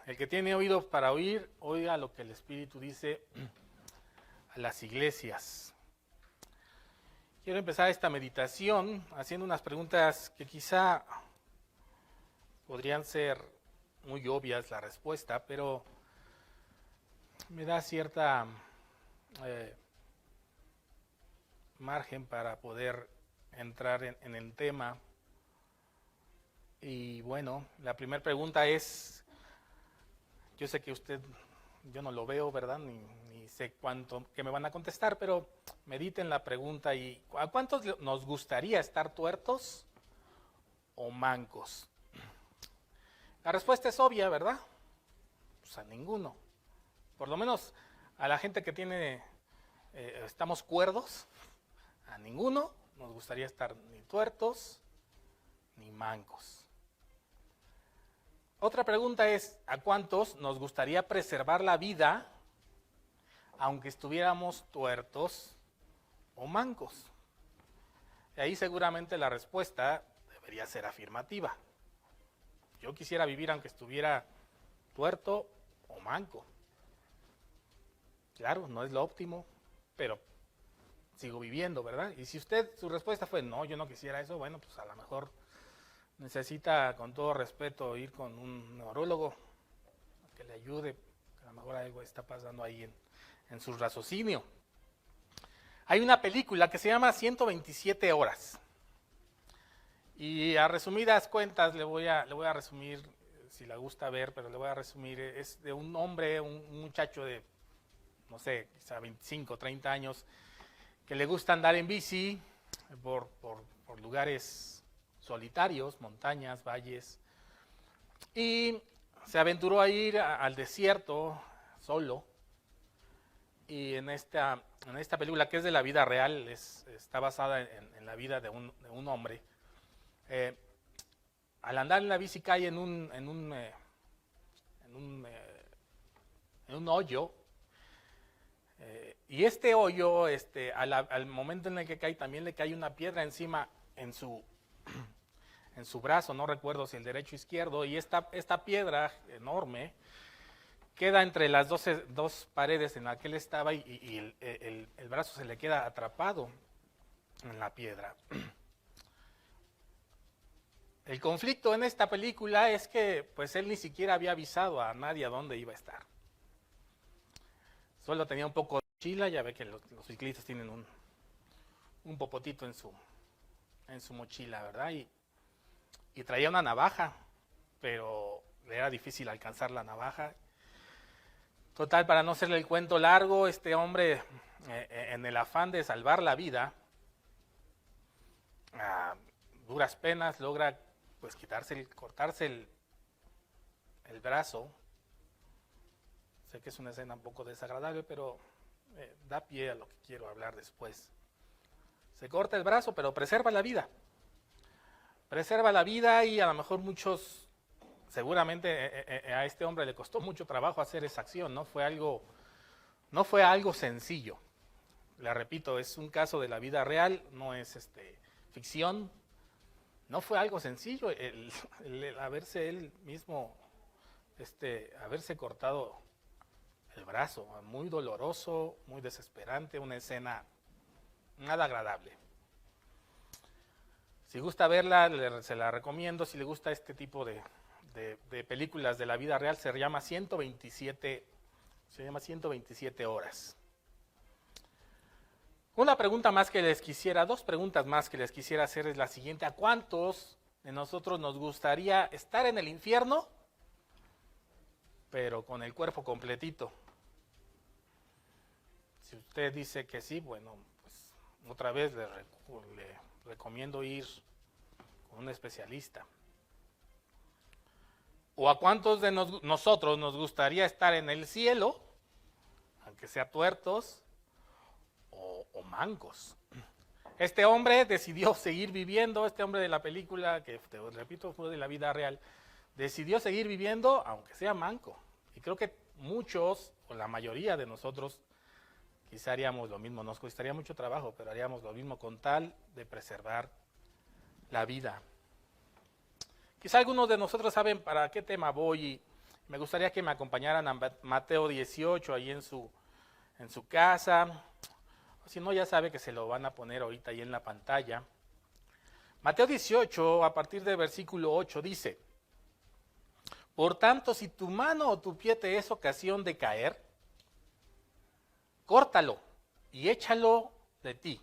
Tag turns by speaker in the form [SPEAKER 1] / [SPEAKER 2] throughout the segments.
[SPEAKER 1] El que tiene oídos para oír, oiga lo que el Espíritu dice a las iglesias. Quiero empezar esta meditación haciendo unas preguntas que quizá podrían ser muy obvias la respuesta, pero me da cierta margen para poder entrar en el tema. Y bueno, la primera pregunta es, yo sé que yo no lo veo, ¿verdad? Ni sé qué me van a contestar, pero mediten la pregunta y ¿a cuántos nos gustaría estar tuertos o mancos? La respuesta es obvia, ¿verdad? Pues a ninguno. Por lo menos a la gente que estamos cuerdos, a ninguno nos gustaría estar ni tuertos ni mancos. Otra pregunta es, ¿a cuántos nos gustaría preservar la vida aunque estuviéramos tuertos o mancos? Y ahí seguramente la respuesta debería ser afirmativa. Yo quisiera vivir aunque estuviera tuerto o manco. Claro, no es lo óptimo, pero sigo viviendo, ¿verdad? Y si su respuesta fue no, yo no quisiera eso, bueno, pues a lo mejor necesita, con todo respeto, ir con un neurólogo que le ayude, que a lo mejor algo está pasando ahí en su raciocinio. Hay una película que se llama 127 horas. Y a resumidas cuentas le voy a resumir, si le gusta ver, pero le voy a resumir, es de un hombre, un muchacho de, no sé, quizá 25, 30 años, que le gusta andar en bici por lugares solitarios, montañas, valles, y se aventuró a ir al desierto solo. Y en esta película, que es de la vida real, está basada en la vida de un hombre, al andar en la bici cae en un hoyo, y este hoyo, al momento en el que cae, también le cae una piedra encima en su brazo, no recuerdo si el derecho o izquierdo, y esta piedra enorme queda entre las dos paredes en las que él estaba, y el brazo se le queda atrapado en la piedra. El conflicto en esta película es que pues él ni siquiera había avisado a nadie a dónde iba a estar. Solo tenía un poco de mochila, ya ve que los ciclistas tienen un popotito en su mochila, ¿verdad? Y traía una navaja, pero le era difícil alcanzar la navaja. Total, para no hacerle el cuento largo, este hombre, en el afán de salvar la vida, a duras penas logra pues cortarse el brazo. Sé que es una escena un poco desagradable, pero da pie a lo que quiero hablar después. Se corta el brazo, pero preserva la vida. Preserva la vida, y a lo mejor muchos, seguramente a este hombre le costó mucho trabajo hacer esa acción, no fue algo sencillo. Le repito, es un caso de la vida real, no es ficción. No fue algo sencillo el haberse él mismo, haberse cortado el brazo, muy doloroso, muy desesperante, una escena nada agradable. Si gusta verla, se la recomiendo. Si le gusta este tipo de películas de la vida real, se llama 127 horas. Dos preguntas más que les quisiera hacer es la siguiente: ¿a cuántos de nosotros nos gustaría estar en el infierno, pero con el cuerpo completito? Si usted dice que sí, bueno, pues otra vez le recomiendo ir con un especialista. ¿O a cuántos de nosotros nos gustaría estar en el cielo, aunque sea tuertos o mancos? Este hombre decidió seguir viviendo, este hombre de la película, que te repito fue de la vida real, decidió seguir viviendo aunque sea manco. Y creo que muchos, o la mayoría de nosotros, quizá haríamos lo mismo. Nos costaría mucho trabajo, pero haríamos lo mismo con tal de preservar la vida. Quizá algunos de nosotros saben para qué tema voy, Me gustaría que me acompañaran a Mateo 18 ahí en su casa. Si no, ya sabe que se lo van a poner ahorita ahí en la pantalla. Mateo 18, a partir del versículo 8, dice: Por tanto, si tu mano o tu pie te es ocasión de caer, córtalo y échalo de ti.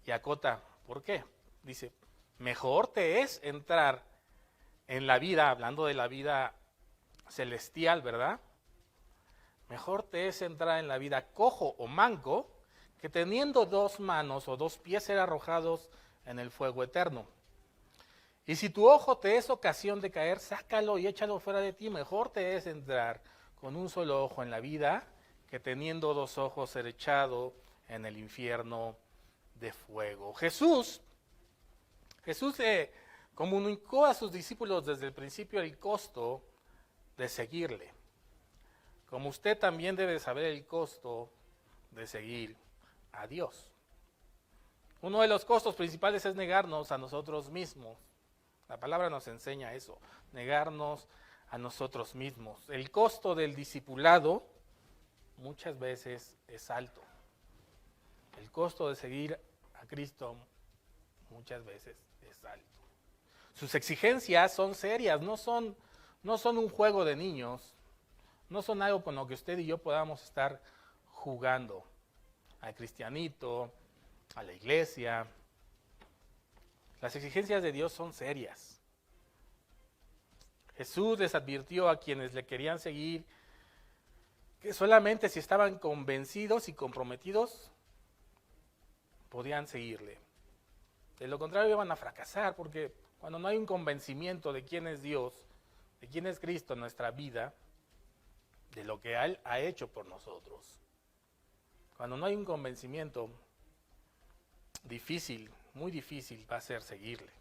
[SPEAKER 1] Y acota, ¿por qué? Dice, mejor te es entrar en la vida, hablando de la vida celestial, ¿verdad? Mejor te es entrar en la vida cojo o manco, que teniendo dos manos o dos pies ser arrojados en el fuego eterno. Y si tu ojo te es ocasión de caer, sácalo y échalo fuera de ti. Mejor te es entrar con un solo ojo en la vida, que teniendo dos ojos ser echado en el infierno de fuego. Jesús comunicó a sus discípulos desde el principio el costo de seguirle. Como usted también debe saber el costo de seguir a Dios. Uno de los costos principales es negarnos a nosotros mismos. La palabra nos enseña eso, negarnos a nosotros mismos. El costo del discipulado muchas veces es alto. El costo de seguir a Cristo muchas veces es alto. Sus exigencias son serias, no son un juego de niños, no son algo con lo que usted y yo podamos estar jugando al cristianito, a la iglesia. Las exigencias de Dios son serias. Jesús les advirtió a quienes le querían seguir que solamente si estaban convencidos y comprometidos podían seguirle. De lo contrario iban a fracasar, porque cuando no hay un convencimiento de quién es Dios, de quién es Cristo en nuestra vida, de lo que Él ha hecho por nosotros, cuando no hay un convencimiento, difícil, muy difícil va a ser seguirle.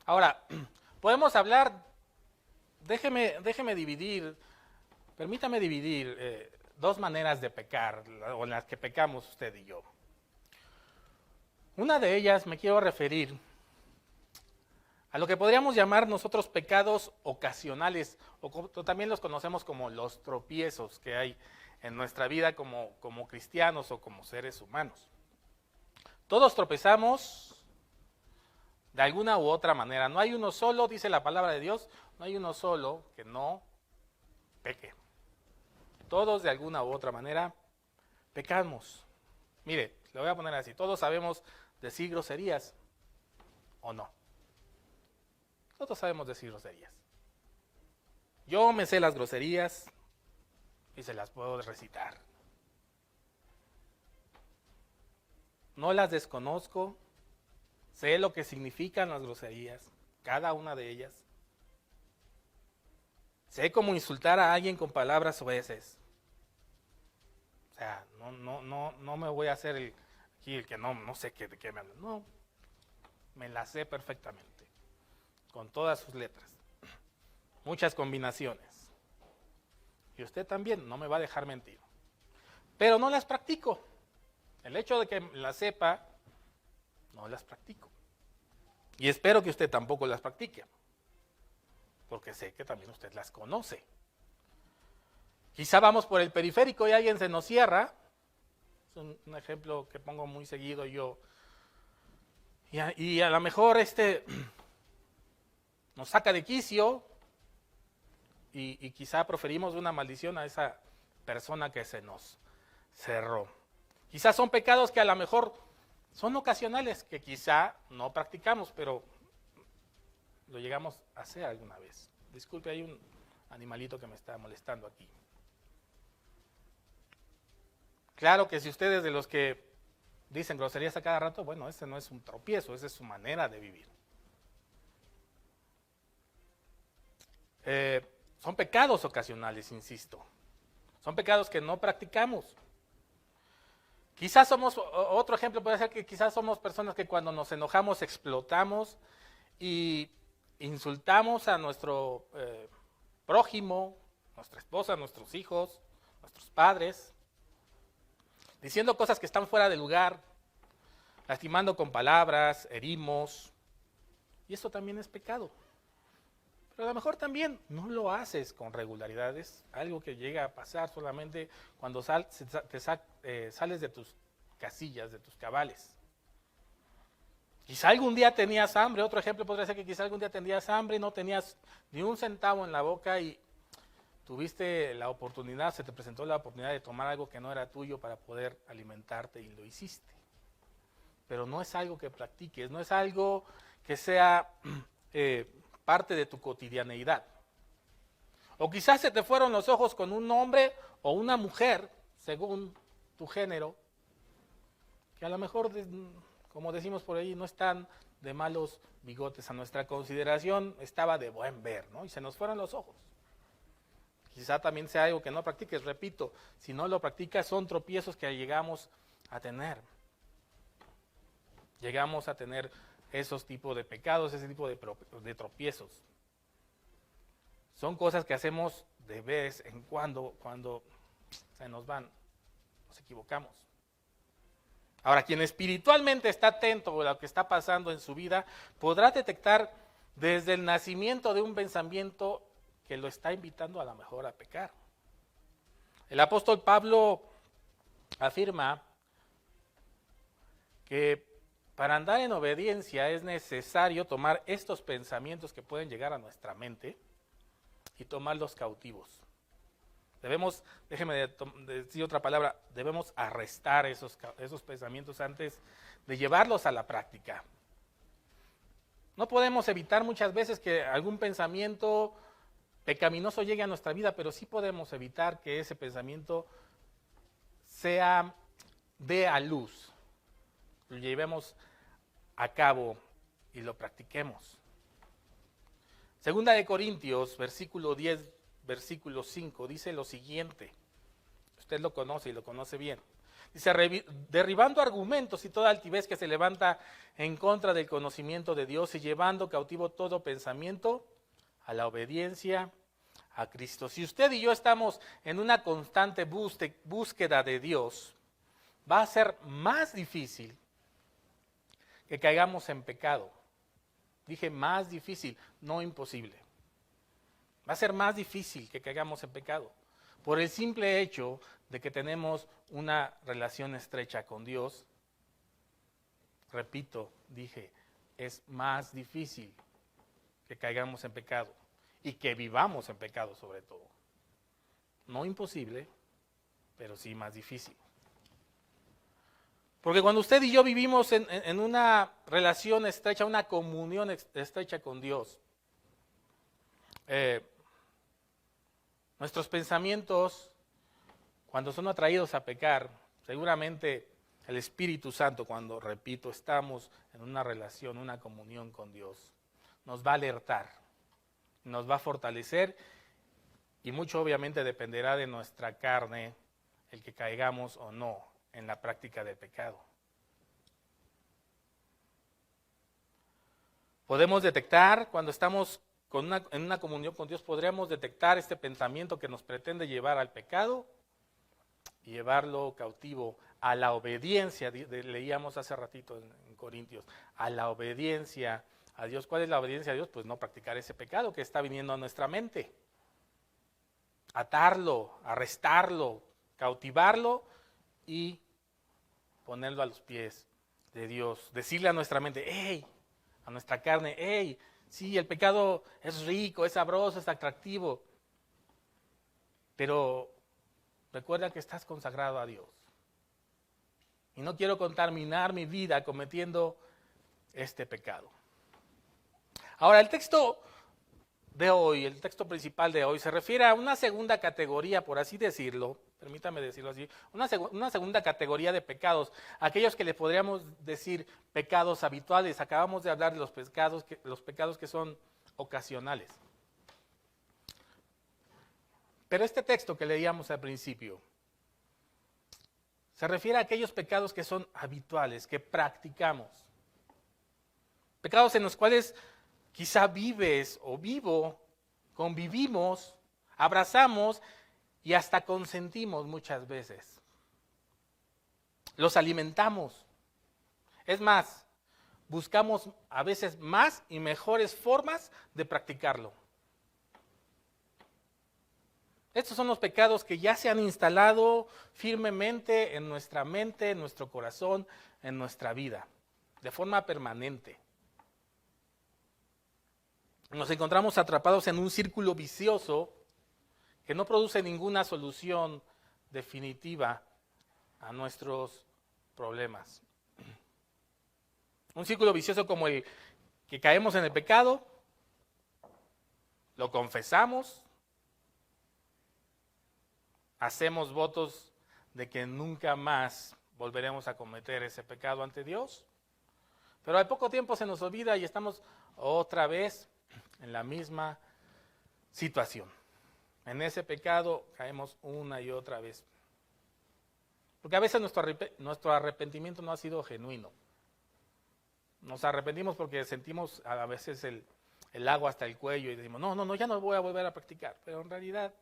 [SPEAKER 1] Ahora, podemos hablar, déjeme dividir, permítame dividir dos maneras de pecar, o en las que pecamos usted y yo. Una de ellas me quiero referir a lo que podríamos llamar nosotros pecados ocasionales, o también los conocemos como los tropiezos que hay en nuestra vida como cristianos o como seres humanos. Todos tropezamos de alguna u otra manera. No hay uno solo, dice la palabra de Dios, no hay uno solo que no peque. Todos de alguna u otra manera pecamos. Mire, le voy a poner así, todos sabemos decir groserías, ¿o no? Todos sabemos decir groserías. Yo me sé las groserías y se las puedo recitar. No las desconozco, sé lo que significan las groserías, cada una de ellas. Sé cómo insultar a alguien con palabras soeces. O sea, no me voy a hacer el que no sé de qué me hablan. No, me la sé perfectamente, con todas sus letras, muchas combinaciones. Y usted también no me va a dejar mentir. Pero no las practico. El hecho de que las sepa, no las practico. Y espero que usted tampoco las practique, porque sé que también usted las conoce. Quizá vamos por el periférico y alguien se nos cierra. Es un ejemplo que pongo muy seguido yo. Y a lo mejor nos saca de quicio y quizá proferimos una maldición a esa persona que se nos cerró. Quizás son pecados que a lo mejor son ocasionales, que quizá no practicamos, pero lo llegamos a hacer alguna vez. Disculpe, hay un animalito que me está molestando aquí. Claro que si ustedes de los que dicen groserías a cada rato, bueno, ese no es un tropiezo, esa es su manera de vivir. Son pecados ocasionales, insisto. Son pecados que no practicamos. Quizás otro ejemplo puede ser que quizás somos personas que cuando nos enojamos explotamos y insultamos a nuestro prójimo, nuestra esposa, nuestros hijos, nuestros padres, diciendo cosas que están fuera de lugar, lastimando con palabras, herimos, y eso también es pecado. pero a lo mejor también no lo haces con regularidad. Es algo que llega a pasar solamente cuando sales de tus casillas, de tus cabales. Quizá algún día tenías hambre. Otro ejemplo podría ser que quizá algún día tenías hambre y no tenías ni un centavo en la boca y tuviste la oportunidad, se te presentó la oportunidad de tomar algo que no era tuyo para poder alimentarte y lo hiciste. Pero no es algo que practiques, no es algo que sea parte de tu cotidianeidad. O quizás se te fueron los ojos con un hombre o una mujer, según tu género, que a lo mejor, como decimos por ahí, no están de malos bigotes a nuestra consideración, estaba de buen ver, ¿no? Y se nos fueron los ojos. Quizá también sea algo que no practiques, repito, si no lo practicas son tropiezos que llegamos a tener. Llegamos a tener esos tipos de pecados, ese tipo de tropiezos. Son cosas que hacemos de vez en cuando se nos van, nos equivocamos. Ahora, quien espiritualmente está atento a lo que está pasando en su vida, podrá detectar desde el nacimiento de un pensamiento que lo está invitando a lo mejor a pecar. El apóstol Pablo afirma que para andar en obediencia es necesario tomar estos pensamientos que pueden llegar a nuestra mente y tomarlos cautivos. Debemos, déjeme decir otra palabra, debemos arrestar esos pensamientos antes de llevarlos a la práctica. No podemos evitar muchas veces que algún pensamiento pecaminoso llegue a nuestra vida, pero sí podemos evitar que ese pensamiento dé a luz, lo llevemos a cabo y lo practiquemos. Segunda de Corintios, versículo 10, versículo 5, dice lo siguiente. Usted lo conoce y lo conoce bien. Dice, derribando argumentos y toda altivez que se levanta en contra del conocimiento de Dios y llevando cautivo todo pensamiento a la obediencia a Cristo. Si usted y yo estamos en una constante búsqueda de Dios, va a ser más difícil que caigamos en pecado. Dije más difícil, no imposible. Va a ser más difícil que caigamos en pecado, por el simple hecho de que tenemos una relación estrecha con Dios. Repito, dije, es más difícil que caigamos en pecado y que vivamos en pecado sobre todo. No imposible, pero sí más difícil. Porque cuando usted y yo vivimos en una relación estrecha, una comunión estrecha con Dios, nuestros pensamientos, cuando son atraídos a pecar, seguramente el Espíritu Santo, cuando, repito, estamos en una relación, una comunión con Dios, nos va a alertar, nos va a fortalecer y mucho obviamente dependerá de nuestra carne el que caigamos o no en la práctica del pecado. Podemos detectar cuando estamos en una comunión con Dios, podríamos detectar este pensamiento que nos pretende llevar al pecado y llevarlo cautivo a la obediencia. Leíamos hace ratito en Corintios, a la obediencia a Dios. ¿Cuál es la obediencia a Dios? Pues no practicar ese pecado que está viniendo a nuestra mente. Atarlo, arrestarlo, cautivarlo y ponerlo a los pies de Dios. Decirle a nuestra mente, hey, a nuestra carne, hey, sí, el pecado es rico, es sabroso, es atractivo, pero recuerda que estás consagrado a Dios. Y no quiero contaminar mi vida cometiendo este pecado. Ahora, el texto de hoy, el texto principal de hoy, se refiere a una segunda categoría, por así decirlo, permítame decirlo así, una segunda categoría de pecados, aquellos que le podríamos decir pecados habituales. Acabamos de hablar de los pecados que son ocasionales. Pero este texto que leíamos al principio se refiere a aquellos pecados que son habituales, que practicamos. Pecados en los cuales quizá vives o vivo, convivimos, abrazamos y hasta consentimos muchas veces. Los alimentamos. Es más, buscamos a veces más y mejores formas de practicarlo. Estos son los pecados que ya se han instalado firmemente en nuestra mente, en nuestro corazón, en nuestra vida, de forma permanente. Nos encontramos atrapados en un círculo vicioso que no produce ninguna solución definitiva a nuestros problemas. Un círculo vicioso como el que caemos en el pecado, lo confesamos, hacemos votos de que nunca más volveremos a cometer ese pecado ante Dios, pero al poco tiempo se nos olvida y estamos otra vez en la misma situación. En ese pecado caemos una y otra vez. Porque a veces nuestro arrepentimiento no ha sido genuino. Nos arrepentimos porque sentimos a veces el agua hasta el cuello y decimos, no, ya no voy a volver a practicar. Pero en realidad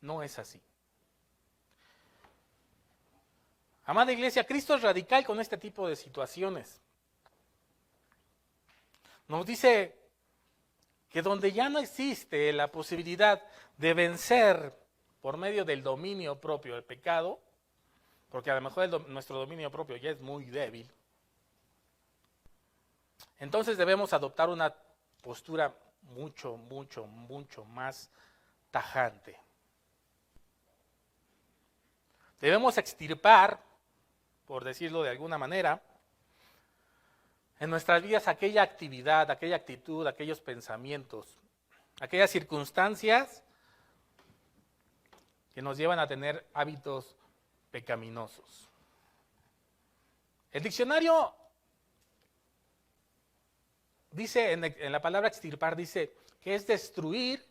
[SPEAKER 1] no es así. Amada iglesia, Cristo es radical con este tipo de situaciones. Nos dice que donde ya no existe la posibilidad de vencer por medio del dominio propio el pecado, porque a lo mejor nuestro dominio propio ya es muy débil, entonces debemos adoptar una postura mucho más tajante. Debemos extirpar, por decirlo de alguna manera, en nuestras vidas aquella actividad, aquella actitud, aquellos pensamientos, aquellas circunstancias que nos llevan a tener hábitos pecaminosos. El diccionario dice, en la palabra extirpar, dice que es destruir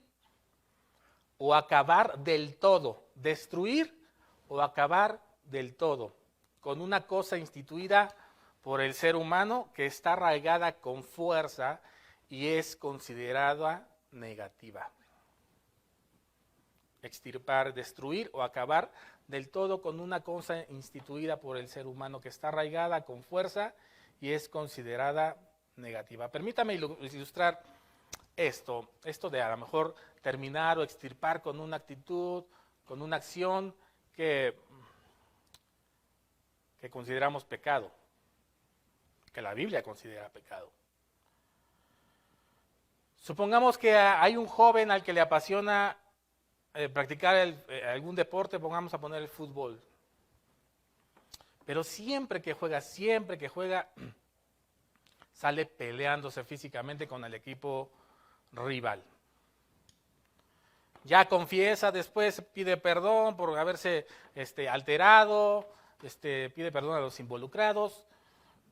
[SPEAKER 1] o acabar del todo. Destruir o acabar del todo con una cosa instituida por el ser humano que está arraigada con fuerza y es considerada negativa. Extirpar, destruir o acabar del todo con una cosa instituida por el ser humano que está arraigada con fuerza y es considerada negativa. Permítame ilustrar esto de a lo mejor terminar o extirpar con una actitud, con una acción que consideramos pecado, que la Biblia considera pecado. Supongamos que hay un joven al que le apasiona practicar algún deporte, vamos a poner el fútbol. Pero siempre que juega, sale peleándose físicamente con el equipo rival. Ya confiesa, después pide perdón por haberse alterado, pide perdón a los involucrados,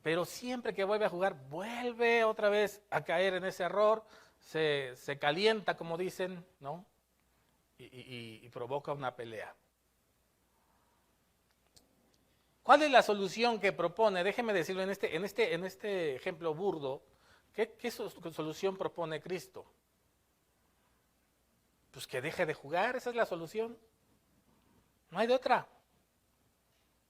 [SPEAKER 1] pero siempre que vuelve a jugar, vuelve otra vez a caer en ese error, se calienta, como dicen, ¿no? Y provoca una pelea. ¿Cuál es la solución que propone? Déjeme decirlo en este ejemplo burdo. ¿Qué solución propone Cristo? Pues que deje de jugar, esa es la solución. No hay de otra.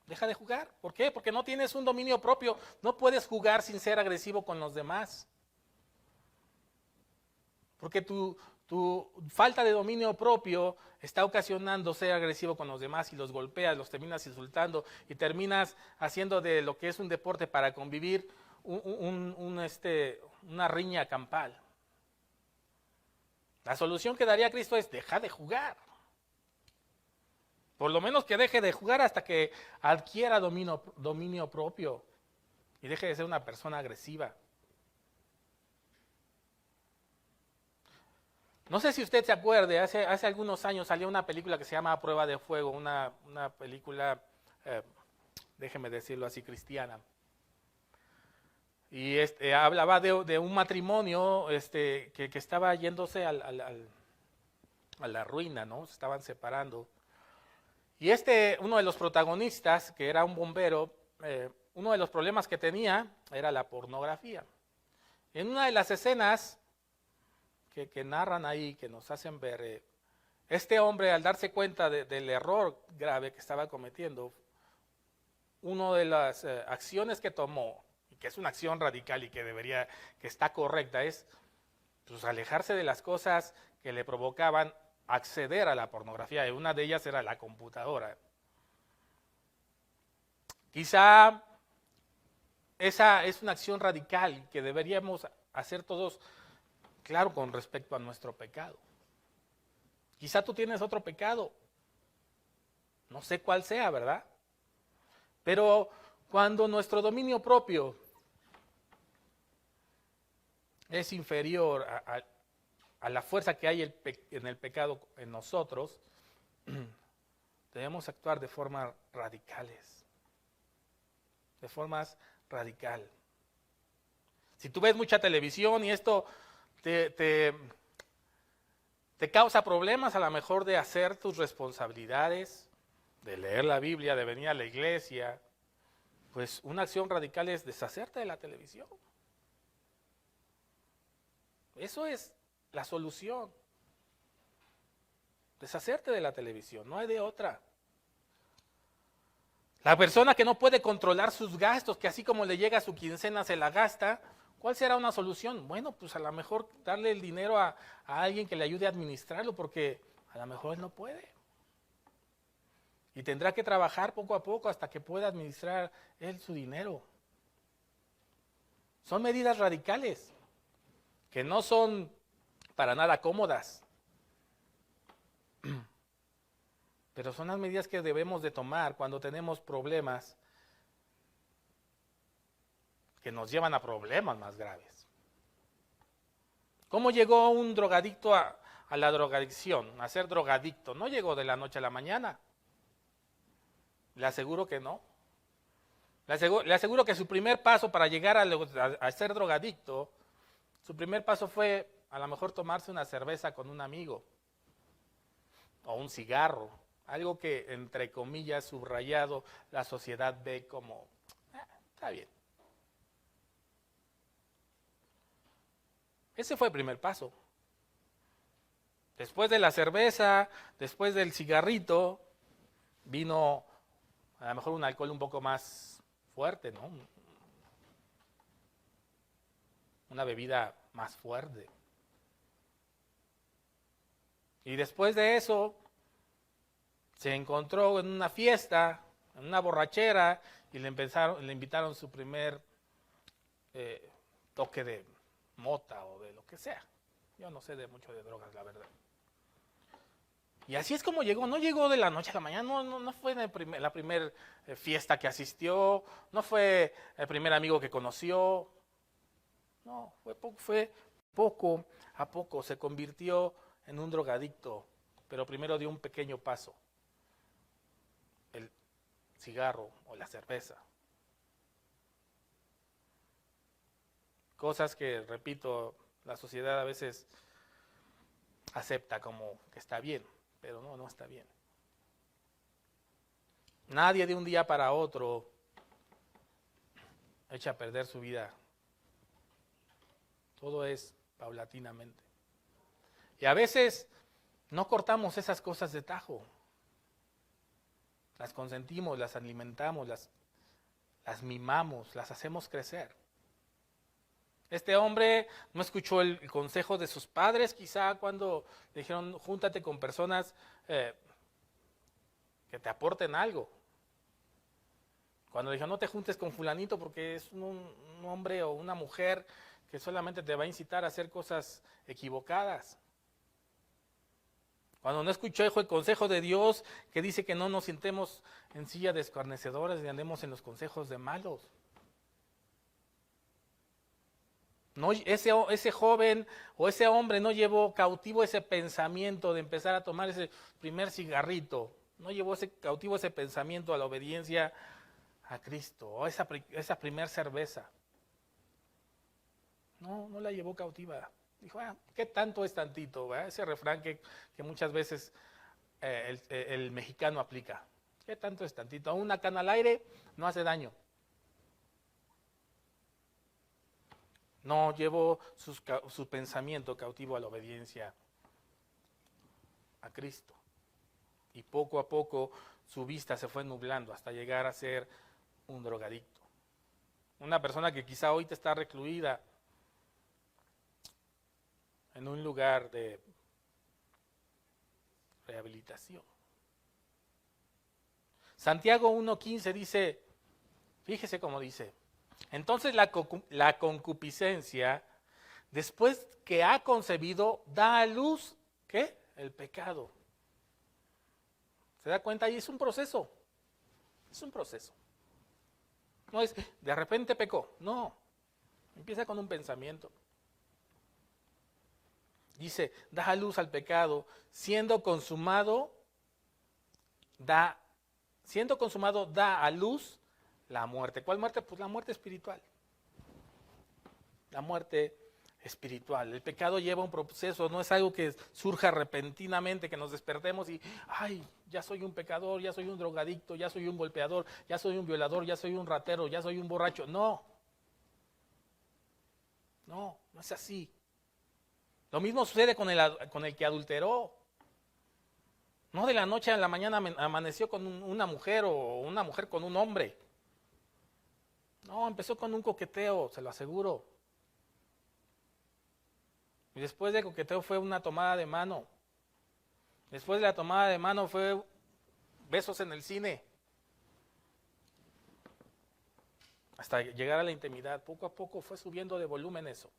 [SPEAKER 1] Deja de jugar. ¿Por qué? Porque no tienes un dominio propio. No puedes jugar sin ser agresivo con los demás. Porque tu falta de dominio propio está ocasionando ser agresivo con los demás y los golpeas, los terminas insultando y terminas haciendo de lo que es un deporte para convivir una riña campal. La solución que daría Cristo es deja de jugar. Por lo menos que deje de jugar hasta que adquiera dominio propio y deje de ser una persona agresiva. No sé si usted se acuerde, hace algunos años salió una película que se llama A Prueba de Fuego, una película, déjeme decirlo así, cristiana. Y hablaba de un matrimonio que estaba yéndose a la ruina, ¿no? Se estaban separando. Y uno de los protagonistas, que era un bombero, uno de los problemas que tenía era la pornografía. En una de las escenas que narran ahí, que nos hacen ver, este hombre al darse cuenta del error grave que estaba cometiendo, una de las acciones que tomó, y que es una acción radical y que está correcta, es pues, alejarse de las cosas que le provocaban acceder a la pornografía, y una de ellas era la computadora. Quizá esa es una acción radical que deberíamos hacer todos, claro, con respecto a nuestro pecado. Quizá tú tienes otro pecado, no sé cuál sea, ¿verdad? Pero cuando nuestro dominio propio es inferior a la fuerza que hay en el pecado en nosotros, debemos actuar de formas radicales. De formas radical. Si tú ves mucha televisión y esto te causa problemas a lo mejor de hacer tus responsabilidades, de leer la Biblia, de venir a la iglesia, pues una acción radical es deshacerte de la televisión. Eso es la solución. Deshacerte de la televisión, no hay de otra. La persona que no puede controlar sus gastos, que así como le llega su quincena se la gasta, ¿cuál será una solución? Bueno, pues a lo mejor darle el dinero a alguien que le ayude a administrarlo, porque a lo mejor él no puede. Y tendrá que trabajar poco a poco hasta que pueda administrar él su dinero. Son medidas radicales, que no son para nada cómodas. Pero son las medidas que debemos de tomar cuando tenemos problemas que nos llevan a problemas más graves. ¿Cómo llegó un drogadicto a la drogadicción, a ser drogadicto? No llegó de la noche a la mañana. Le aseguro que no. Le aseguro que su primer paso para llegar a ser drogadicto, su primer paso fue a lo mejor tomarse una cerveza con un amigo o un cigarro. Algo que, entre comillas, subrayado, la sociedad ve como, está bien. Ese fue el primer paso. Después de la cerveza, después del cigarrito, vino a lo mejor un alcohol un poco más fuerte, ¿no? Una bebida más fuerte. Y después de eso, se encontró en una fiesta, en una borrachera, y le invitaron su primer toque de mota o de lo que sea. Yo no sé mucho de drogas, la verdad. Y así es como llegó. No llegó de la noche a la mañana, no fue la primera fiesta que asistió, no fue el primer amigo que conoció. No, fue poco a poco. Se convirtió en un drogadicto, pero primero dio un pequeño paso. El cigarro o la cerveza. Cosas que, repito, la sociedad a veces acepta como que está bien, pero no está bien. Nadie de un día para otro echa a perder su vida. Todo es paulatinamente. Y a veces no cortamos esas cosas de tajo. Las consentimos, las alimentamos, las mimamos, las hacemos crecer. Este hombre no escuchó el consejo de sus padres, quizá cuando le dijeron, júntate con personas que te aporten algo. Cuando le dijeron, no te juntes con fulanito porque es un hombre o una mujer que solamente te va a incitar a hacer cosas equivocadas. Cuando no escuchó el consejo de Dios que dice que no nos sentemos en silla de escarnecedores ni andemos en los consejos de malos. No, ese joven o ese hombre no llevó cautivo ese pensamiento de empezar a tomar ese primer cigarrito. No llevó cautivo ese pensamiento a la obediencia a Cristo, o esa primer cerveza. No la llevó cautiva. Dijo, ¿qué tanto es tantito? ¿Verdad? Ese refrán que muchas veces el mexicano aplica. ¿Qué tanto es tantito? Una cana al aire no hace daño. No llevó su pensamiento cautivo a la obediencia a Cristo. Y poco a poco su vista se fue nublando hasta llegar a ser un drogadicto. Una persona que quizá hoy te está recluida en un lugar de rehabilitación. Santiago 1:15 dice, fíjese cómo dice, entonces la concupiscencia, después que ha concebido, da a luz, ¿qué? El pecado. ¿Se da cuenta? Ahí es un proceso. Es un proceso. No es, de repente pecó. No. Empieza con un pensamiento. Dice, da a luz al pecado, siendo consumado, da a luz la muerte. ¿Cuál muerte? Pues la muerte espiritual. La muerte espiritual. El pecado lleva un proceso, no es algo que surja repentinamente, que nos despertemos y, ay, ya soy un pecador, ya soy un drogadicto, ya soy un golpeador, ya soy un violador, ya soy un ratero, ya soy un borracho. No. No es así. Lo mismo sucede con el que adulteró. No de la noche a la mañana amaneció con una mujer o una mujer con un hombre. No, empezó con un coqueteo, se lo aseguro. Y después del coqueteo fue una tomada de mano. Después de la tomada de mano fue besos en el cine. Hasta llegar a la intimidad. Poco a poco fue subiendo de volumen eso.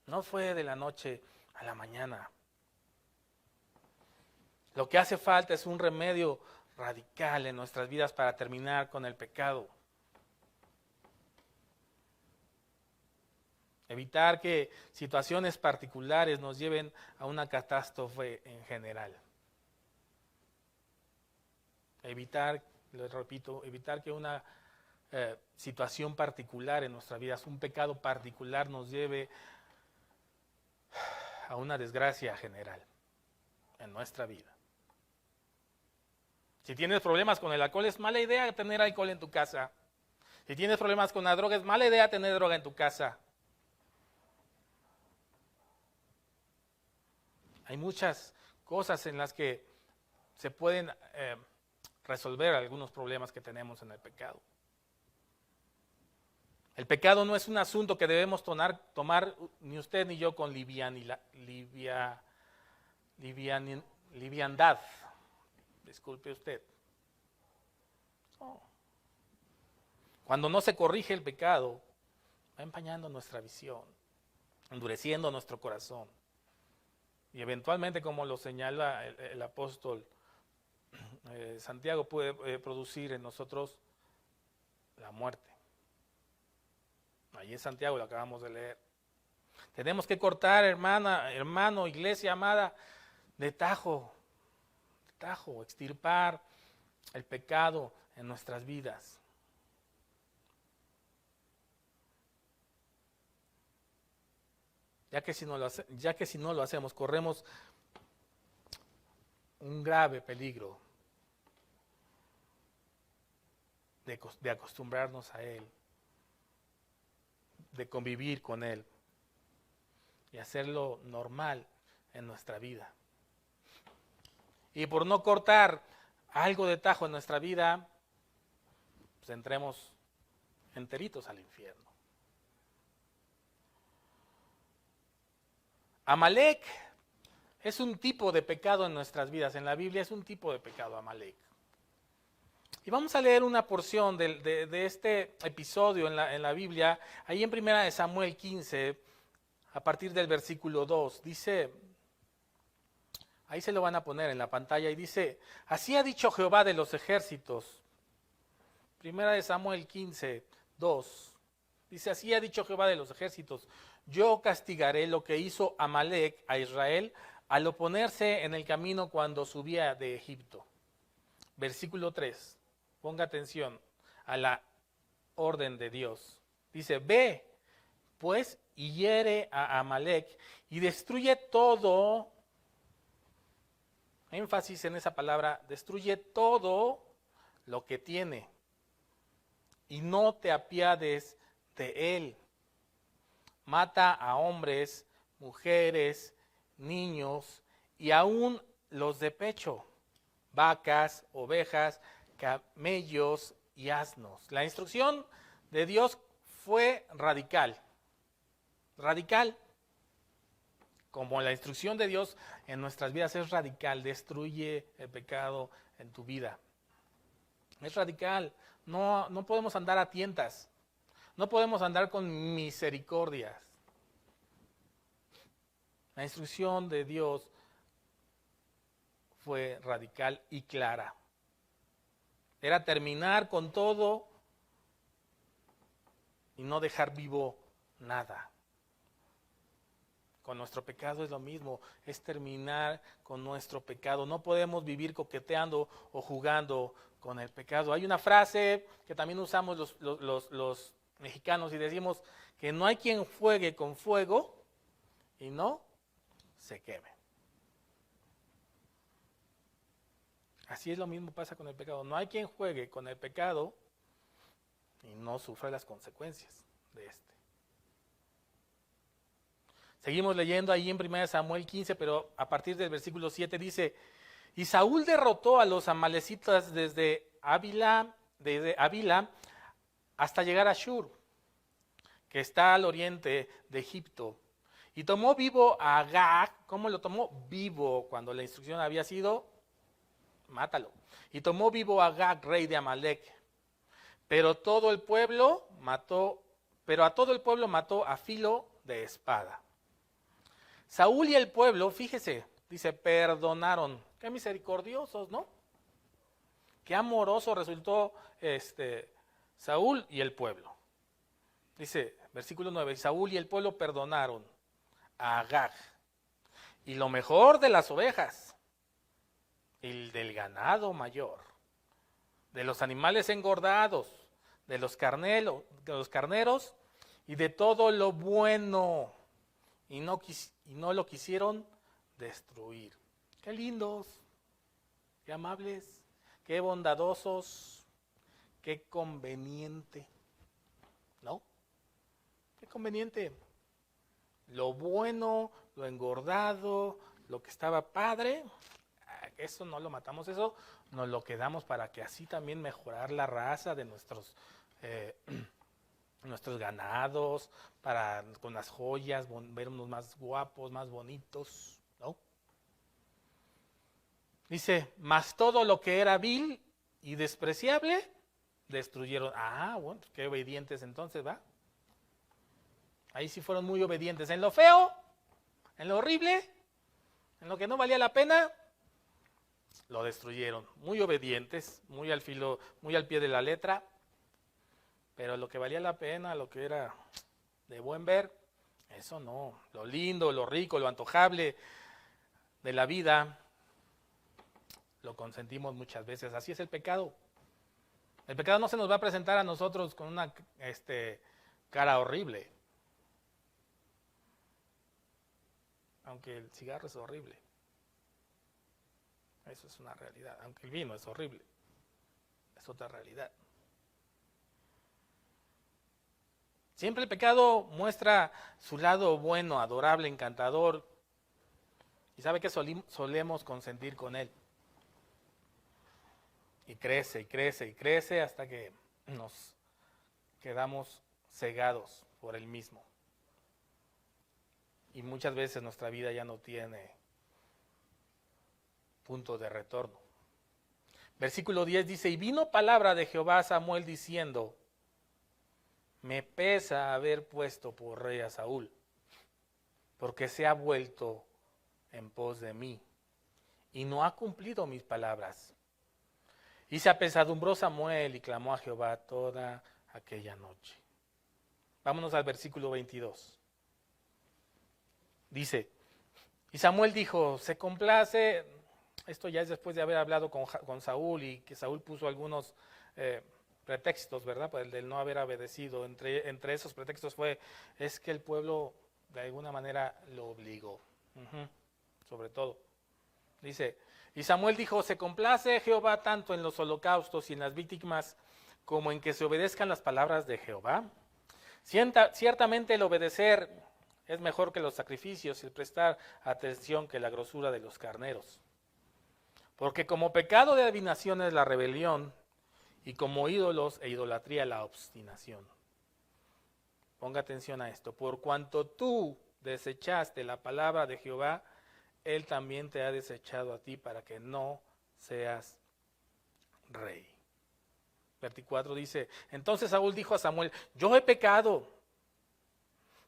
[SPEAKER 1] No fue de la noche a la mañana. Lo que hace falta es un remedio radical en nuestras vidas para terminar con el pecado. Evitar que situaciones particulares nos lleven a una catástrofe en general. Evitar, les repito, evitar que una situación particular en nuestra vida, un pecado particular nos lleve a una desgracia general en nuestra vida. Si tienes problemas con el alcohol, es mala idea tener alcohol en tu casa. Si tienes problemas con la droga, es mala idea tener droga en tu casa. Hay muchas cosas en las que se pueden resolver algunos problemas que tenemos en el pecado. El pecado no es un asunto que debemos tomar ni usted ni yo con liviandad. Disculpe usted. No. Cuando no se corrige el pecado, va empañando nuestra visión, endureciendo nuestro corazón. Y eventualmente, como lo señala el apóstol Santiago, puede producir en nosotros la muerte. Ahí en Santiago lo acabamos de leer. Tenemos que cortar, hermano, iglesia amada, de tajo, extirpar el pecado en nuestras vidas. Ya que si no lo hacemos, corremos un grave peligro de acostumbrarnos a Él, de convivir con Él y hacerlo normal en nuestra vida. Y por no cortar algo de tajo en nuestra vida, pues entremos enteritos al infierno. Amalek es un tipo de pecado en nuestras vidas. En la Biblia es un tipo de pecado, Amalek. Y vamos a leer una porción de este episodio en la Biblia, ahí en 1 Samuel 15, a partir del versículo 2. Dice, ahí se lo van a poner en la pantalla, y dice, así ha dicho Jehová de los ejércitos. 1 Samuel 15, 2. Dice, así ha dicho Jehová de los ejércitos, yo castigaré lo que hizo Amalek a Israel al oponerse en el camino cuando subía de Egipto. Versículo 3. Ponga atención a la orden de Dios. Dice, ve, pues, y hiere a Amalek y destruye todo, énfasis en esa palabra, destruye todo lo que tiene y no te apiades de él. Mata a hombres, mujeres, niños y aún los de pecho, vacas, ovejas, camellos y asnos. La instrucción de Dios fue radical. Radical. como la instrucción de Dios en nuestras vidas es radical, destruye el pecado en tu vida. Es radical, no podemos andar a tientas, no podemos andar con misericordias. La instrucción de Dios fue radical y clara. Era terminar con todo y no dejar vivo nada. Con nuestro pecado es lo mismo, es terminar con nuestro pecado. No podemos vivir coqueteando o jugando con el pecado. Hay una frase que también usamos los mexicanos y decimos que no hay quien juegue con fuego y no se queme. Así es lo mismo pasa con el pecado. No hay quien juegue con el pecado y no sufra las consecuencias de este. Seguimos leyendo ahí en 1 Samuel 15, pero a partir del versículo 7 dice: y Saúl derrotó a los amalecitas desde Ávila hasta llegar a Shur, que está al oriente de Egipto, y tomó vivo a Agag. ¿Cómo lo tomó? Vivo, cuando la instrucción había sido: mátalo. Y tomó vivo a Agag, rey de Amalec. Pero a todo el pueblo mató a filo de espada. Saúl y el pueblo, fíjese, dice, perdonaron. Qué misericordiosos, ¿no? Qué amoroso resultó Saúl y el pueblo. Dice, versículo 9, Saúl y el pueblo perdonaron a Agag, y lo mejor de las ovejas, y del ganado mayor, de los animales engordados, de los carneros y de todo lo bueno, y no lo quisieron destruir. Qué lindos, qué amables, qué bondadosos, qué conveniente, ¿no? Qué conveniente. Lo bueno, lo engordado, lo que estaba padre, eso no lo matamos, eso nos lo quedamos para que así también mejorar la raza de nuestros ganados, para con las joyas, vernos más guapos, más bonitos, ¿no? Dice, mas todo lo que era vil y despreciable, destruyeron. Ah, bueno, qué obedientes entonces, ¿va? Ahí sí fueron muy obedientes. En lo feo, en lo horrible, en lo que no valía la pena, lo destruyeron. Muy obedientes, muy al pie de la letra, pero lo que valía la pena, lo que era de buen ver, eso no. Lo lindo, lo rico, lo antojable de la vida, lo consentimos muchas veces. Así es el pecado. El pecado no se nos va a presentar a nosotros con una cara horrible. Aunque el cigarro es horrible. Eso es una realidad. Aunque el vino es horrible. Es otra realidad. Siempre el pecado muestra su lado bueno, adorable, encantador. Y sabe que solemos consentir con él. Y crece, y crece, y crece hasta que nos quedamos cegados por él mismo. Y muchas veces nuestra vida ya no tiene punto de retorno. Versículo 10 dice, y vino palabra de Jehová a Samuel diciendo, me pesa haber puesto por rey a Saúl, porque se ha vuelto en pos de mí, y no ha cumplido mis palabras. Y se apesadumbró Samuel y clamó a Jehová toda aquella noche. Vámonos al versículo 22. Dice, y Samuel dijo, se complace, esto ya es después de haber hablado con Saúl y que Saúl puso algunos pretextos, ¿verdad? Pues el del no haber obedecido. Entre esos pretextos es que el pueblo de alguna manera lo obligó, sobre todo. Dice, y Samuel dijo, se complace Jehová tanto en los holocaustos y en las víctimas como en que se obedezcan las palabras de Jehová. Ciertamente el obedecer es mejor que los sacrificios y el prestar atención que la grosura de los carneros. Porque como pecado de adivinación es la rebelión y como ídolos e idolatría la obstinación. Ponga atención a esto. Por cuanto tú desechaste la palabra de Jehová, Él también te ha desechado a ti para que no seas rey. 24 dice, entonces Saúl dijo a Samuel, yo he pecado,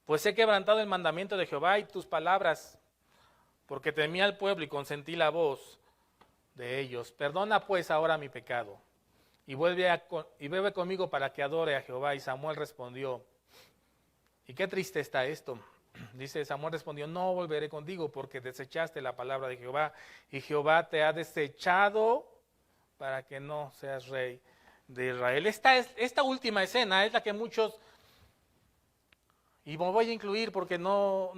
[SPEAKER 1] pues he quebrantado el mandamiento de Jehová y tus palabras, porque temí al pueblo y consentí la voz de ellos. Perdona pues ahora mi pecado y bebe conmigo para que adore a Jehová. Y Samuel respondió, y qué triste está esto. Dice, Samuel respondió, no volveré contigo porque desechaste la palabra de Jehová y Jehová te ha desechado para que no seas rey de Israel. Esta última escena es la que muchos, y me voy a incluir porque no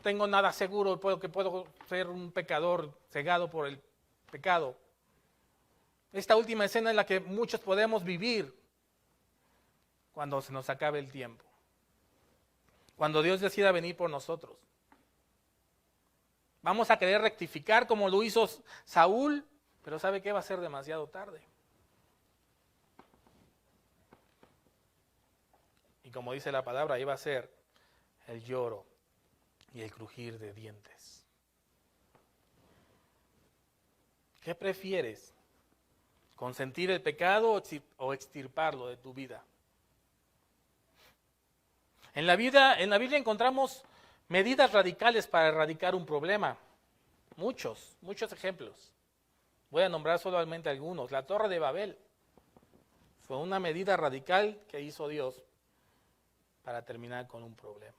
[SPEAKER 1] tengo nada seguro, que puedo ser un pecador cegado por el pecado. Esta última escena es la que muchos podemos vivir cuando se nos acabe el tiempo. Cuando Dios decida venir por nosotros. Vamos a querer rectificar como lo hizo Saúl, pero ¿sabe qué? Va a ser demasiado tarde. Y como dice la palabra, ahí va a ser el lloro y el crujir de dientes. ¿Qué prefieres? ¿Consentir el pecado o extirparlo de tu vida? En la Biblia encontramos medidas radicales para erradicar un problema. Muchos ejemplos. Voy a nombrar solamente algunos. La Torre de Babel fue una medida radical que hizo Dios para terminar con un problema.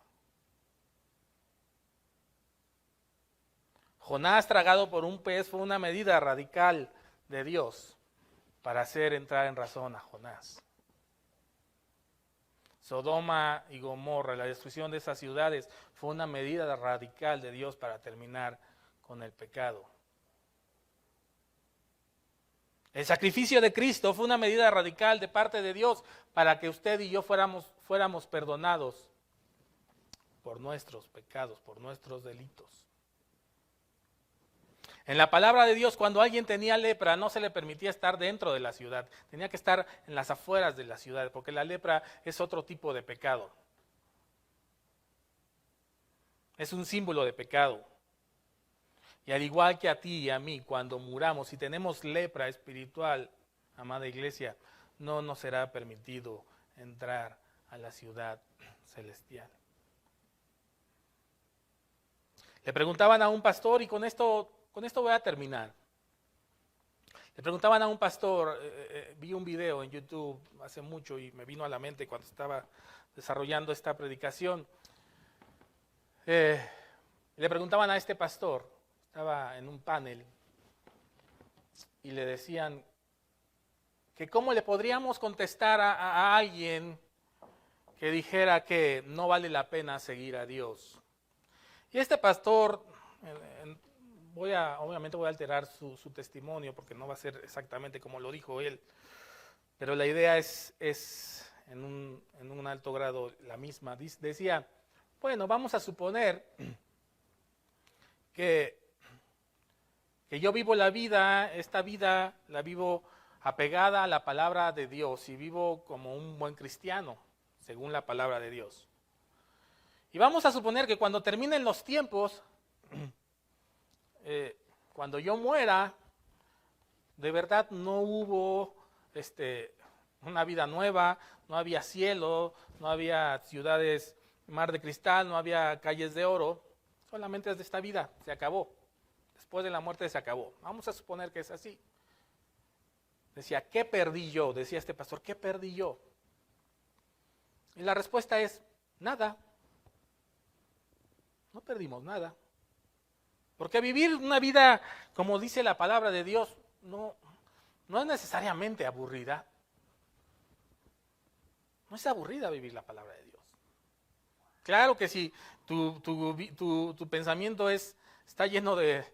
[SPEAKER 1] Jonás tragado por un pez fue una medida radical de Dios para hacer entrar en razón a Jonás. Sodoma y Gomorra, la destrucción de esas ciudades, fue una medida radical de Dios para terminar con el pecado. El sacrificio de Cristo fue una medida radical de parte de Dios para que usted y yo fuéramos perdonados por nuestros pecados, por nuestros delitos. En la palabra de Dios, cuando alguien tenía lepra, no se le permitía estar dentro de la ciudad, tenía que estar en las afueras de la ciudad, porque la lepra es otro tipo de pecado. Es un símbolo de pecado. Y al igual que a ti y a mí, cuando muramos, si tenemos lepra espiritual, amada iglesia, no nos será permitido entrar a la ciudad celestial. Le preguntaban a un pastor, y con esto voy a terminar. Le preguntaban a un pastor, vi un video en YouTube hace mucho y me vino a la mente cuando estaba desarrollando esta predicación. Le preguntaban a este pastor, estaba en un panel, y le decían que cómo le podríamos contestar a alguien que dijera que no vale la pena seguir a Dios. Y este pastor, obviamente voy a alterar su testimonio porque no va a ser exactamente como lo dijo él, pero la idea es en un alto grado la misma. Decía, bueno, vamos a suponer que yo vivo esta vida la vivo apegada a la palabra de Dios y vivo como un buen cristiano, según la palabra de Dios. Y vamos a suponer que cuando terminen los tiempos, cuando yo muera, de verdad no hubo una vida nueva, no había cielo, no había ciudades, mar de cristal, no había calles de oro, solamente es de esta vida, se acabó. Después de la muerte se acabó. Vamos a suponer que es así. Decía, ¿qué perdí yo? Decía este pastor, ¿qué perdí yo? Y la respuesta es, nada. No perdimos nada. Porque vivir una vida, como dice la palabra de Dios, no es necesariamente aburrida. No es aburrida vivir la palabra de Dios. Claro que si tu pensamiento está lleno de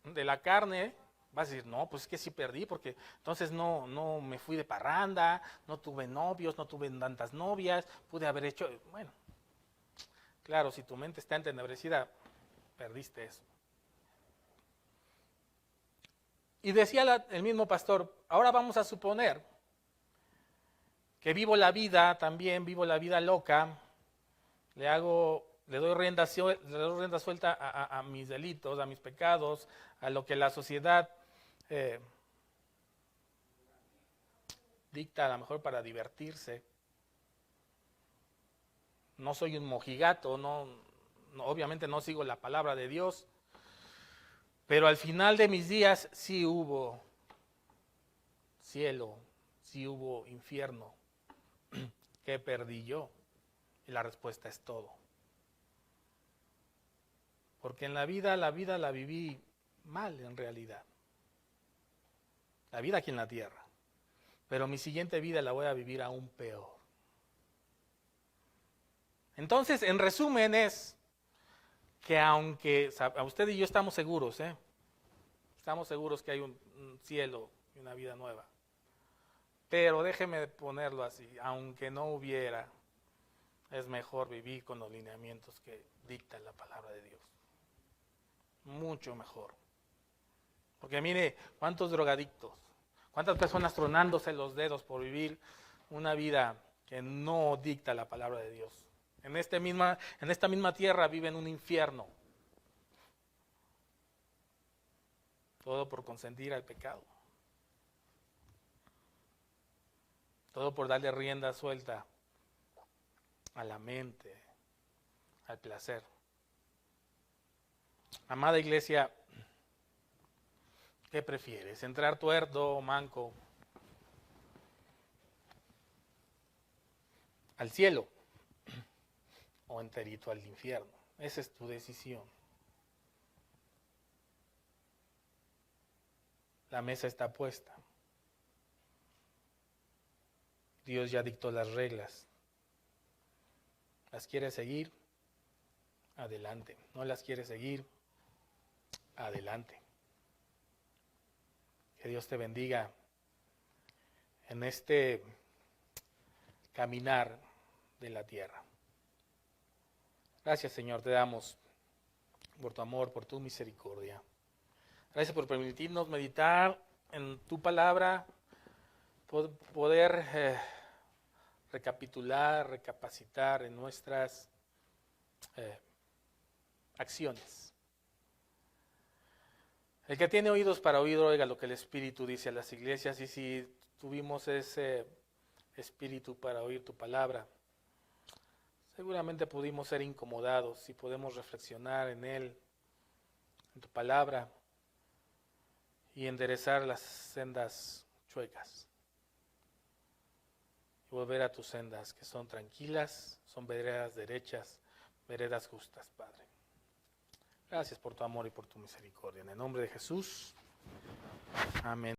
[SPEAKER 1] la carne, vas a decir, no, pues es que sí perdí, porque entonces no me fui de parranda, no tuve novios, no tuve tantas novias, pude haber hecho, bueno, claro, si tu mente está entenebrecida, perdiste eso. Y decía el mismo pastor, ahora vamos a suponer que vivo la vida loca, le hago le doy rienda suelta a mis delitos, a mis pecados, a lo que la sociedad dicta a lo mejor para divertirse. No soy un mojigato, obviamente no sigo la palabra de Dios, pero al final de mis días sí hubo cielo, sí hubo infierno. ¿Qué perdí yo? Y la respuesta es todo. Porque en la vida la viví mal en realidad. La vida aquí en la tierra. Pero mi siguiente vida la voy a vivir aún peor. Entonces, en resumen es que aunque usted y yo estamos seguros, estamos seguros que hay un cielo y una vida nueva. Pero déjeme ponerlo así, aunque no hubiera, es mejor vivir con los lineamientos que dicta la palabra de Dios. Mucho mejor. Porque mire, cuántos drogadictos, cuántas personas tronándose los dedos por vivir una vida que no dicta la palabra de Dios. En esta misma tierra viven un infierno. Todo por consentir al pecado. Todo por darle rienda suelta a la mente, al placer. Amada iglesia, ¿qué prefieres? ¿Entrar tuerto o manco al cielo o enterito al infierno? Esa es tu decisión. La mesa está puesta. Dios ya dictó las reglas. ¿Las quieres seguir? Adelante. ¿No las quieres seguir? Adelante. Que Dios te bendiga en este caminar de la tierra. Gracias, Señor, te damos por tu amor, por tu misericordia. Gracias por permitirnos meditar en tu palabra, poder recapitular, recapacitar en nuestras acciones. El que tiene oídos para oír, oiga lo que el Espíritu dice a las iglesias, y si tuvimos ese espíritu para oír tu palabra, seguramente pudimos ser incomodados y podemos reflexionar en él, en tu palabra, y enderezar las sendas chuecas. Y volver a tus sendas que son tranquilas, son veredas derechas, veredas justas, Padre. Gracias por tu amor y por tu misericordia. En el nombre de Jesús. Amén.